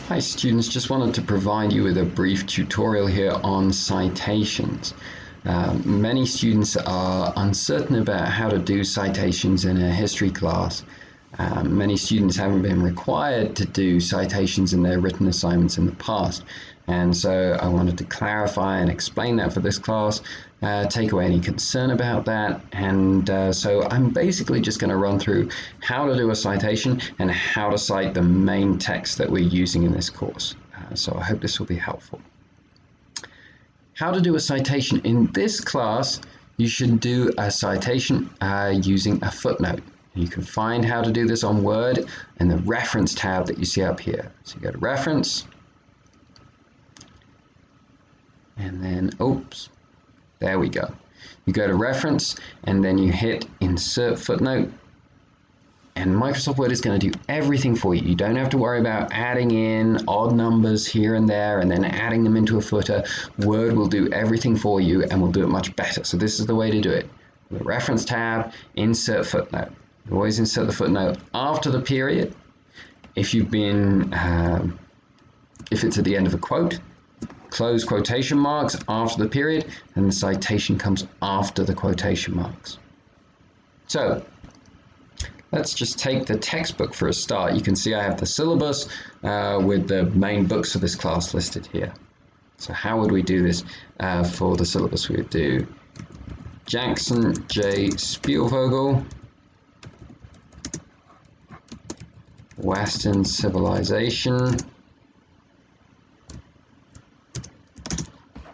Hi students, just wanted to provide you with a brief tutorial here on citations. Many students are uncertain about how to do citations in a history class. Many students haven't been required to do citations in their written assignments in the past, and so I wanted to clarify and explain that for this class, take away any concern about that, and so I'm basically just going to run through how to do a citation and how to cite the main text that we're using in this course. So I hope this will be helpful. How to do a citation in this class: you should do a citation using a footnote. You can find how to do this on Word in the reference tab that you see up here. So you go to reference, and then, oops, there we go. You go to reference and then you hit insert footnote, and Microsoft Word is going to do everything for you. You don't have to worry about adding in odd numbers here and there and then adding them into a footer. Word will do everything for you and will do it much better. So this is the way to do it. The reference tab, insert footnote. You always insert the footnote after the period. If you've been, if it's at the end of a quote, close quotation marks after the period, and the citation comes after the quotation marks. So let's just take the textbook for a start. You can see I have the syllabus with the main books of this class listed here. So how would we do this for the syllabus? We would do Jackson J. Spielvogel, Western Civilization.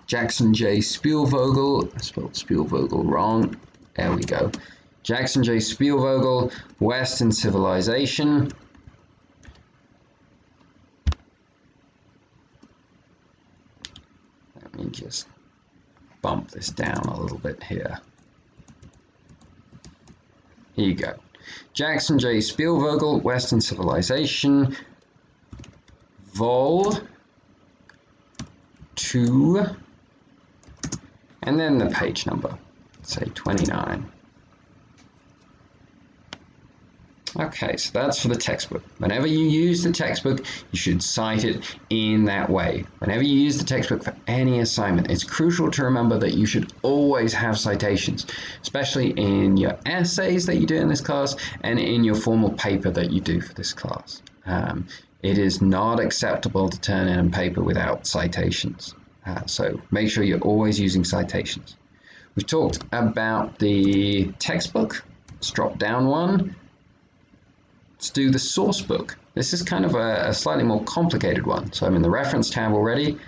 Jackson J. Spielvogel, I spelled Spielvogel wrong. There we go. Jackson J. Spielvogel, Western Civilization. Let me just bump this down a little bit here. Here you go. Jackson J. Spielvogel, Western Civilization, Vol. 2, and then the page number, say 29. Okay, so that's for the textbook. Whenever you use the textbook, you should cite it in that way. Whenever you use the textbook for any assignment, it's crucial to remember that you should always have citations, especially in your essays that you do in this class and in your formal paper that you do for this class. It is not acceptable to turn in a paper without citations. So make sure you're always using citations. We've talked about the textbook. Let's drop down one. Let's do the source book. This is kind of a slightly more complicated one. So I'm in the reference tab already.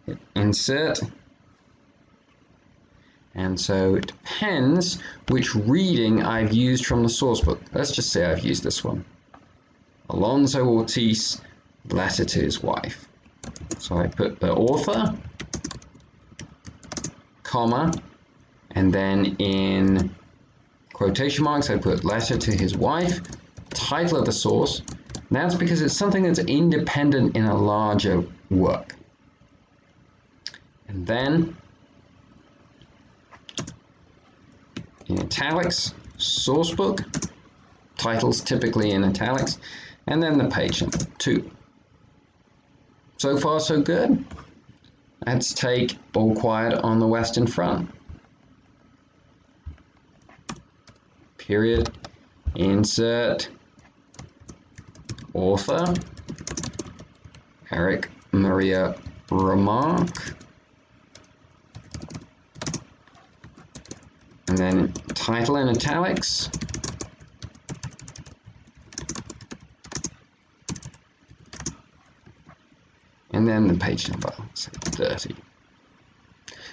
Hit insert. And so it depends which reading I've used from the source book. Let's just say I've used this one. Alonso Ortiz, letter to his wife. So I put the author, comma, and then in quotation marks I put letter to his wife, title of the source. And that's because it's something that's independent in a larger work. And then in italics, source book, titles typically in italics, and then the page number 2. So far, so good. Let's take All Quiet on the Western Front. Period. Insert. Author. Eric Maria Remarque. And then title in italics. And then the page number, say 30.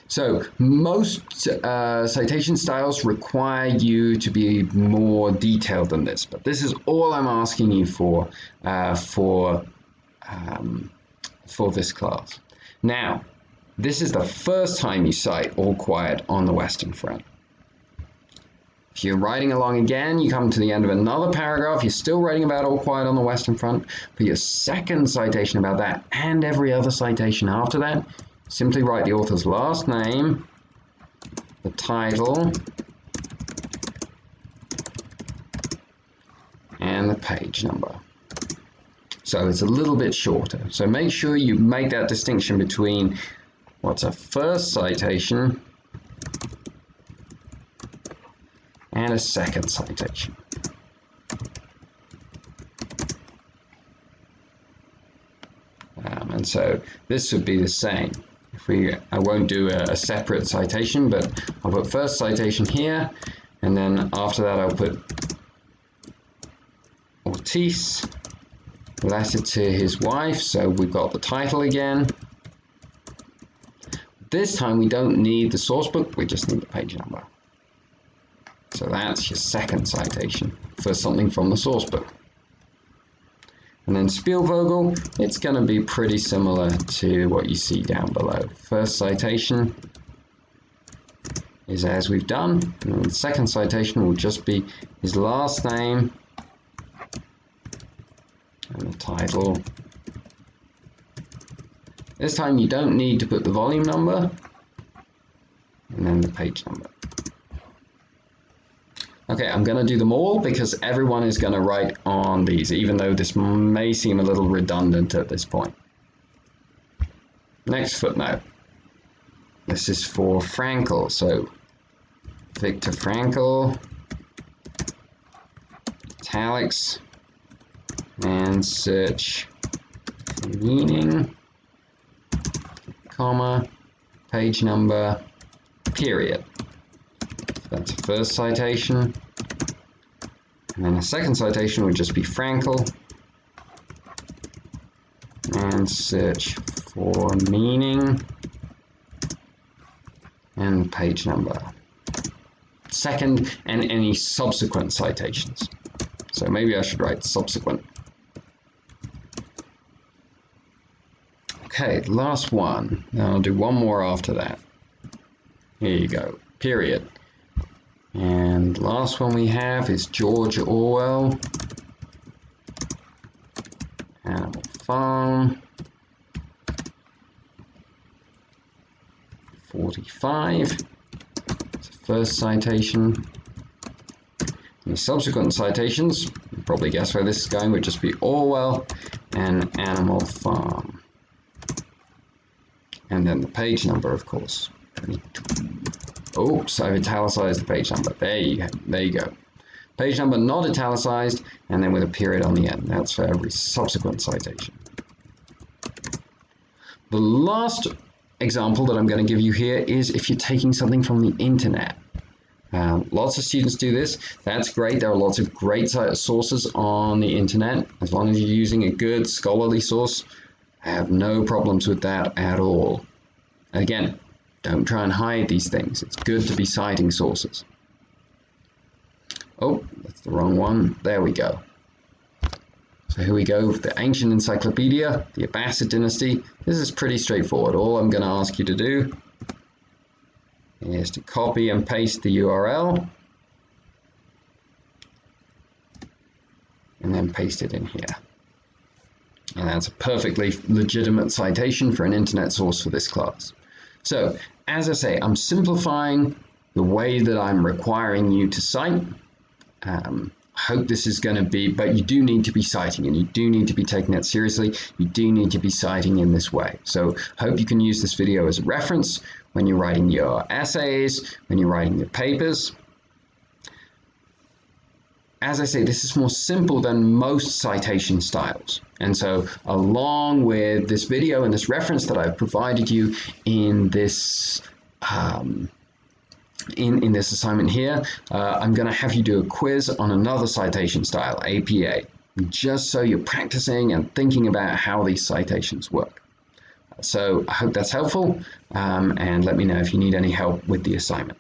So most citation styles require you to be more detailed than this, but this is all I'm asking you for this class. Now, this is the first time you cite All Quiet on the Western Front. If you're writing along again, you come to the end of another paragraph, you're still writing about All Quiet on the Western Front, for your second citation about that and every other citation after that, simply write the author's last name, the title, and the page number. So it's a little bit shorter. So make sure you make that distinction between what's a first citation and a second citation. And so this would be the same. I won't do a separate citation, but I'll put first citation here, and then after that I'll put Ortiz, letter to his wife, so we've got the title again. This time we don't need the source book, we just need the page number. So that's your second citation for something from the source book. And then Spielvogel, it's going to be pretty similar to what you see down below. First citation is as we've done, and then the second citation will just be his last name and the title. This time you don't need to put the volume number and then the page number. Okay, I'm going to do them all because everyone is going to write on these, even though this may seem a little redundant at this point. Next footnote. This is for Frankl, so Viktor Frankl, italics, and search for meaning, comma, page number, period. That's the first citation. And then the second citation would just be Frankl. And search for meaning. And the page number. Second and any subsequent citations. So maybe I should write subsequent. Okay, last one. Now I'll do one more after that. Here you go. Period. And last one we have is George Orwell, Animal Farm, 45, it's the first citation. And the subsequent citations, you probably guess where this is going, would just be Orwell and Animal Farm. And then the page number, of course, 22. Oops, I've italicized the page number. There you go. Page number not italicized, and then with a period on the end. That's for every subsequent citation. The last example that I'm going to give you here is if you're taking something from the internet. Lots of students do this. That's great. There are lots of great sources on the internet. As long as you're using a good scholarly source, I have no problems with that at all. Again, don't try and hide these things. It's good to be citing sources. Oh, that's the wrong one. There we go. So here we go. The Ancient Encyclopedia, the Abbasid Dynasty. This is pretty straightforward. All I'm going to ask you to do is to copy and paste the URL and then paste it in here. And that's a perfectly legitimate citation for an internet source for this class. So, as I say, I'm simplifying the way that I'm requiring you to cite. I hope this is going to be, but you do need to be citing, and you do need to be taking it seriously. You do need to be citing in this way. So, hope you can use this video as a reference when you're writing your essays, when you're writing your papers. As I say, this is more simple than most citation styles. And so along with this video and this reference that I've provided you in this in this assignment here, I'm going to have you do a quiz on another citation style, APA, just so you're practicing and thinking about how these citations work. So I hope that's helpful, and let me know if you need any help with the assignment.